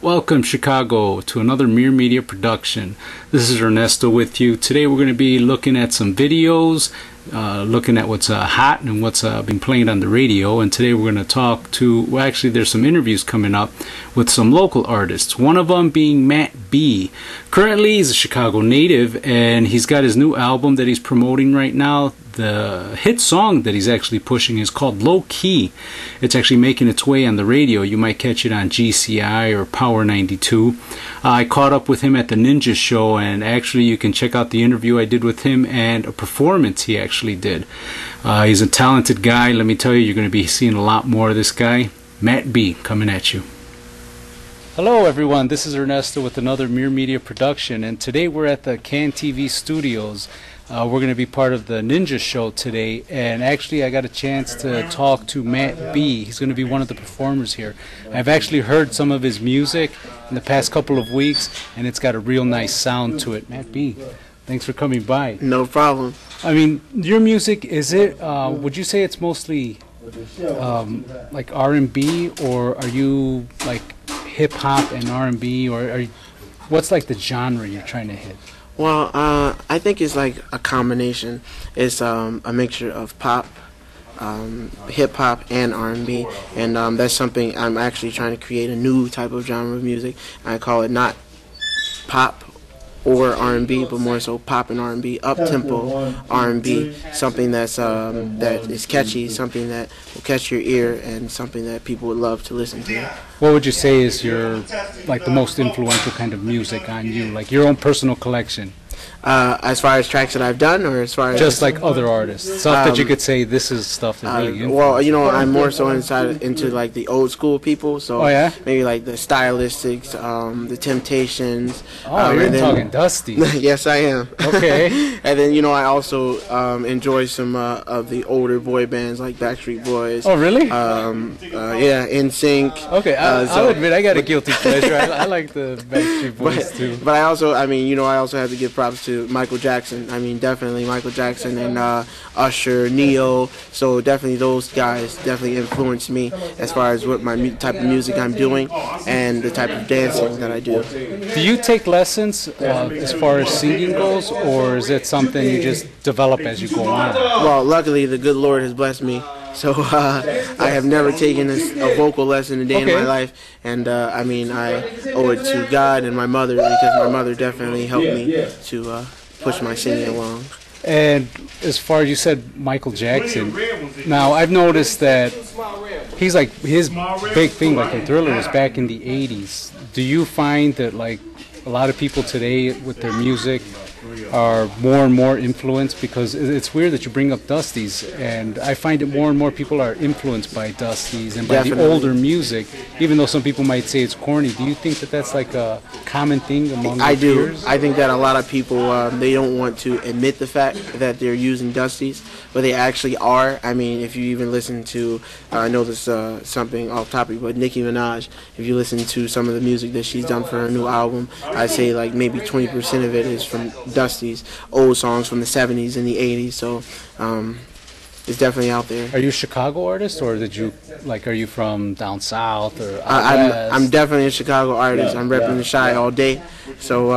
Welcome, Chicago, to another Mere Media production. This is Ernesto with you. Today we're going to be looking at some videos, looking at what's hot and what's been playing on the radio. And today we're going to talk to, well, actually there's some interviews coming up with some local artists. One of them being Matt B. Currently he's a Chicago native and he's got his new album that he's promoting right now. The hit song that he's actually pushing is called Low Key. It's actually making its way on the radio. You might catch it on GCI or Power 92. I caught up with him at the Ninja Show, and actually you can check out the interview I did with him and a performance he actually did. He's a talented guy. Let me tell you, you're going to be seeing a lot more of this guy. Matt B. coming at you. Hello everyone, this is Ernesto with another Mere Media production, and today we're at the Can TV studios. We're going to be part of the Ninja Show today, and actually I got a chance to talk to Matt B. He's going to be one of the performers here. I've actually heard some of his music in the past couple of weeks, and it's got a real nice sound to it. Matt B., thanks for coming by. No problem. I mean, your music, is it, would you say it's mostly like R&B, or are you like hip-hop and R&B, or what's like the genre you're trying to hit? Well, I think it's like a combination. It's a mixture of pop, hip-hop, and R&B, and that's something I'm actually trying to create, a new type of genre of music. I call it not pop or R&B, but more so pop and R&B, up-tempo R&B, something that's that is catchy, something that will catch your ear, and something that people would love to listen to. What would you say is your, like, the most influential kind of music on you, like your own personal collection? As far as tracks that I've done, or as far as just like other artists, stuff that you could say this is stuff that really influenced. Well, you know, I'm more so into like the old school people, so maybe like the Stylistics, the Temptations. Oh, you're talking Dusty. Yes, I am. Okay. And then, you know, I also enjoy some of the older boy bands like Backstreet Boys. Oh, really? Yeah, NSYNC. Okay, I'll admit I got a guilty pleasure. I like the Backstreet Boys too. But I also, I mean, you know, I also have to give props to Michael Jackson. I mean, definitely Michael Jackson and Usher, Neo. So definitely those guys definitely influenced me as far as what my type of music I'm doing and the type of dancing that I do. Do you take lessons as far as singing goes, or is it something you just develop as you go on? Well, luckily the good Lord has blessed me. So I have never taken a vocal lesson a day in my life, and I mean, I owe it to God and my mother, because my mother definitely helped me to push my singing along. And as far as you said, Michael Jackson, now I've noticed that he's like, his big thing, like in Thriller, was back in the 80s. Do you find that like a lot of people today with their music are more and more influenced? Because it's weird that you bring up Dusties, and I find it more and more people are influenced by Dusties and by the older music, even though some people might say it's corny. Do you think that that's like a common thing among your peers? I think that a lot of people, they don't want to admit the fact that they're using Dusties, but they actually are. I mean, if you even listen to, I know this is something off topic, but Nicki Minaj, if you listen to some of the music that she's done for her new album, I'd say like maybe 20% of it is from Dusties, old songs from the 70s and the 80s, so it's definitely out there. Are you a Chicago artist, or did you, like, are you from down south or I'm definitely a Chicago artist. I'm repping the Chi all day, so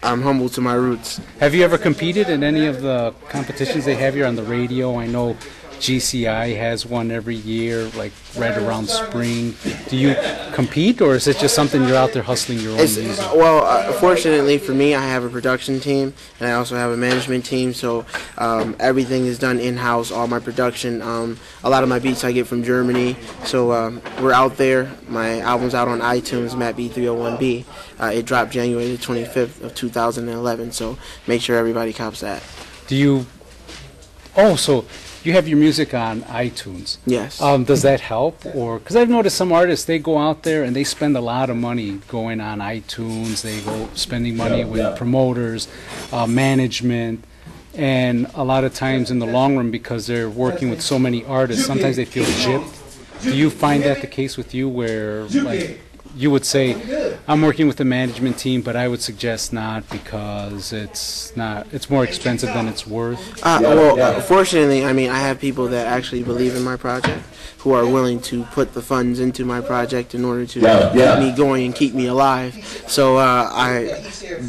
I'm humble to my roots. Have you ever competed in any of the competitions they have here on the radio? I know GCI has one every year, like right around spring. Do you compete, or is it just something you're out there hustling your own music? Well, fortunately for me, I have a production team, and I also have a management team, so everything is done in-house, all my production. A lot of my beats I get from Germany, so we're out there. My album's out on iTunes, Matt B301B. It dropped January the 25th of 2011, so make sure everybody cops that. Do you... Oh, so... you have your music on iTunes. Yes. Does that help? Or because I've noticed some artists, they go out there and they spend a lot of money going on iTunes. They go spending money with promoters, management, and a lot of times in the long run, because they're working with so many artists, sometimes they feel gypped. Do you find that the case with you, where like you would say, I'm working with the management team, but I would suggest not, because it's more expensive than it's worth? Fortunately, I mean, I have people that actually believe in my project, who are willing to put the funds into my project in order to keep me going and keep me alive. So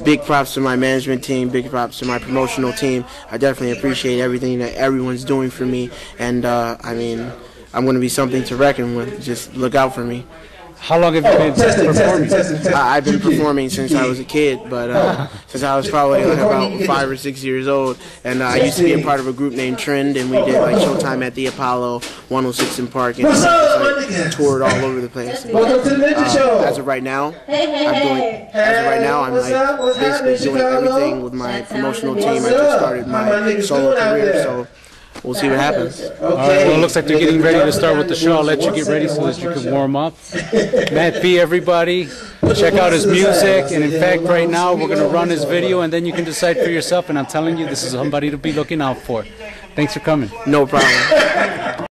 big props to my management team, big props to my promotional team. I definitely appreciate everything that everyone's doing for me, and I mean, I'm going to be something to reckon with. Just look out for me. How long have you been performing? I've been performing since I was a kid, but since I was probably like about 5 or 6 years old. And I used to be a part of a group named Trend, and we did like Showtime at the Apollo, 106 in Park, and just, like, toured all over the place. And, as of right now, I'm like basically doing everything with my promotional team. I just started my solo career, so we'll see what happens. All right, well, it looks like they're getting ready to start with the show. I'll let you get ready so that you can warm up. Matt B, everybody, check out his music. And in fact, right now, we're going to run his video, and then you can decide for yourself. And I'm telling you, this is somebody to be looking out for. Thanks for coming. No problem.